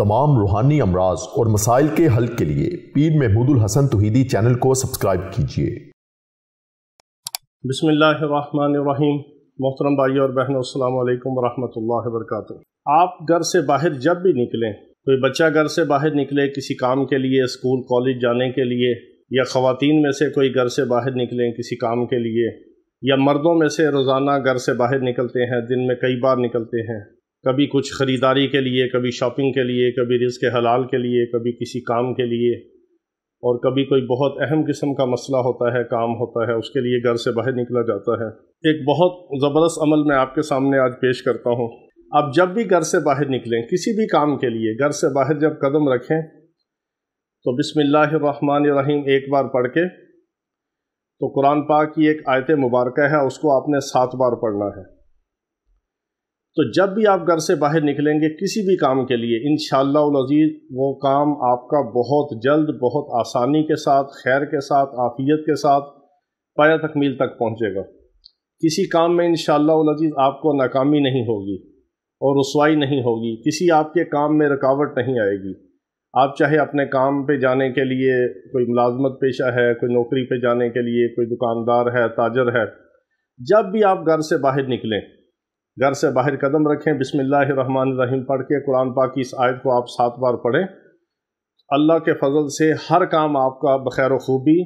तमाम रूहानी अमराज और मसाइल के हल के लिए पीर महमूद उल हसन तौहीदी चैनल को सब्सक्राइब कीजिए। बिस्मिल्लाहिर्रहमानिर्रहीम। मोहतरम भाइयों और बहनों, अस्सलाम वालेकुम वरहमतुल्लाहि वबरकातुहू। आप घर से बाहर जब भी निकलें, कोई बच्चा घर से बाहर निकले किसी काम के लिए, स्कूल कॉलेज जाने के लिए, या ख़वातीन में से कोई घर से बाहर निकलें किसी काम के लिए, या मर्दों में से रोज़ाना घर से बाहर निकलते हैं, दिन में कई बार निकलते हैं, कभी कुछ ख़रीदारी के लिए, कभी शॉपिंग के लिए, कभी रिज़्क़ हलाल के लिए, कभी किसी काम के लिए, और कभी कोई बहुत अहम किस्म का मसला होता है, काम होता है, उसके लिए घर से बाहर निकला जाता है। एक बहुत ज़बरदस्त अमल मैं आपके सामने आज पेश करता हूँ। आप जब भी घर से बाहर निकलें किसी भी काम के लिए, घर से बाहर जब कदम रखें तो बिस्मिल्लाहिर्रहमानिर्रहीम एक बार पढ़ के, तो कुरान पाक की एक आयत मुबारक है, उसको आपने 7 बार पढ़ना है। तो जब भी आप घर से बाहर निकलेंगे किसी भी काम के लिए, इंशाअल्लाह अज़ीज़ वो काम आपका बहुत जल्द, बहुत आसानी के साथ, खैर के साथ, आफियत के साथ पाया तकमील तक पहुँचेगा। किसी काम में इंशाअल्लाह अज़ीज़ आपको नाकामी नहीं होगी और रुसवाई नहीं होगी, किसी आपके काम में रुकावट नहीं आएगी। आप चाहे अपने काम पे जाने के लिए, कोई मुलाजमत पेशा है, कोई नौकरी पे जाने के लिए, कोई दुकानदार है, ताजर है, जब भी आप घर से बाहर निकलें, घर से बाहर कदम रखें, बिस्मिल्लाहिर्रहमानिर्रहीम पढ़ के कुरान पाक की इस आयत को आप 7 बार पढ़ें। अल्लाह के फजल से हर काम आपका बखैर खूबी,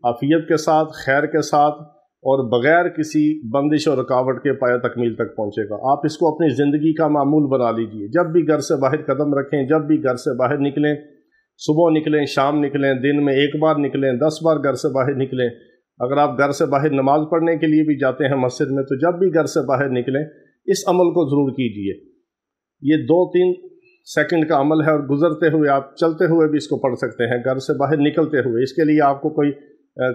आफियत के साथ, खैर के साथ और बग़ैर किसी बंदिश और रुकावट के पाया तकमील तक पहुँचेगा। आप इसको अपनी ज़िंदगी का मामूल बना लीजिए। जब भी घर से बाहर कदम रखें, जब भी घर से बाहर निकलें, सुबह निकलें, शाम निकलें, दिन में 1 बार निकलें, 10 बार घर से बाहर निकलें। अगर आप घर से बाहर नमाज़ पढ़ने के लिए भी जाते हैं मस्जिद में, तो जब भी घर से बाहर निकलें इस अमल को ज़रूर कीजिए। ये 2-3 सेकंड का अमल है और गुज़रते हुए, आप चलते हुए भी इसको पढ़ सकते हैं, घर से बाहर निकलते हुए। इसके लिए आपको कोई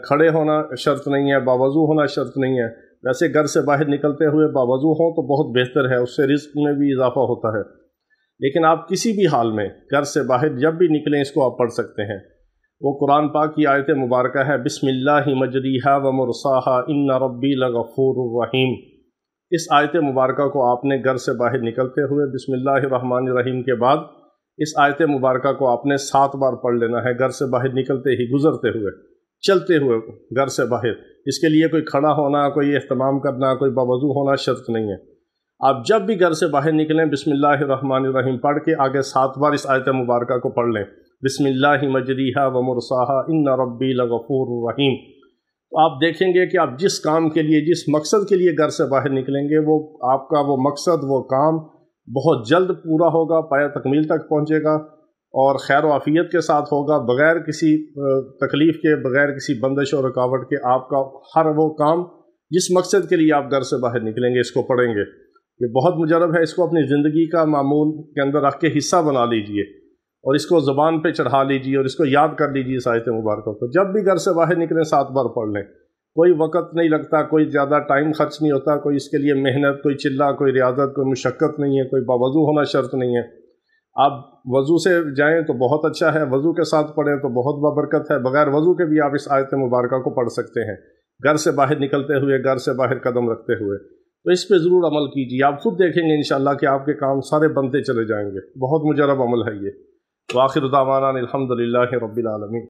खड़े होना शर्त नहीं है, बावज़ू होना शर्त नहीं है। वैसे घर से बाहर निकलते हुए बावज़ू हों तो बहुत बेहतर है, उससे रिज़्क़ में भी इजाफ़ा होता है। लेकिन आप किसी भी हाल में घर से बाहर जब भी निकलें इसको आप पढ़ सकते हैं। वो कुरान पाक की आयत मुबारक है, बिस्मिल्लाहि मजरीहा व मुरसाहा इन्ना रब्बी लगफूरुर रहीम। इस आयत मुबारक को आपने घर से बाहर निकलते हुए बिस्मिल्लाहिर्रहमानिर्रहीम के बाद इस आयत मुबारक को आपने 7 बार पढ़ लेना है, घर से बाहर निकलते ही, गुजरते हुए, चलते हुए घर से बाहर। इसके लिए कोई खड़ा होना, कोई एहतमाम करना, कोई बावज़ू होना शर्त नहीं है। आप जब भी घर से बाहर निकलें बिस्मिल्लाहिर्रहमानिर्रहीम पढ़ के आगे 7 बार इस आयत मुबारक को पढ़ लें, बिस्मिल्लाहि मजरीहा व मुरसाहा इन्ना रब्बी लगफूरुर रहीम। तो आप देखेंगे कि आप जिस काम के लिए, जिस मकसद के लिए घर से बाहर निकलेंगे, वो आपका वो मकसद, वो काम बहुत जल्द पूरा होगा, पाया तकमील तक पहुँचेगा और खैर आफियत के साथ होगा, बग़ैर किसी तकलीफ़ के, बग़ैर किसी बंदिश और रुकावट के। आपका हर वो काम जिस मकसद के लिए आप घर से बाहर निकलेंगे इसको पढ़ेंगे। ये बहुत मुजरब है, इसको अपनी ज़िंदगी का मामूल के अंदर रख के हिस्सा बना लीजिए और इसको ज़बान पे चढ़ा लीजिए और इसको याद कर लीजिए इस आयत मुबारक को। जब भी घर से बाहर निकलें 7 बार पढ़ लें। कोई वक़्त नहीं लगता, कोई ज़्यादा टाइम खर्च नहीं होता, कोई इसके लिए मेहनत, कोई चिल्ला, कोई रियाजत, कोई मुशक्क़त नहीं है, कोई बावज़ू होना शर्त नहीं है। आप वज़ू से जाएँ तो बहुत अच्छा है, वज़ू के साथ पढ़ें तो बहुत बाबरकत है, बग़ैर वज़ू के भी आप इस आयत मुबारक को पढ़ सकते हैं, घर से बाहर निकलते हुए, घर से बाहर कदम रखते हुए। तो इस पे ज़रूर अमल कीजिए, आप खुद देखेंगे इंशाअल्लाह कि आपके काम सारे बनते चले जाएंगे। बहुत मुजरब अमल है ये। व आखिर दावाना अनिल हम्दुलिल्लाहि रब्बिल आलमीन।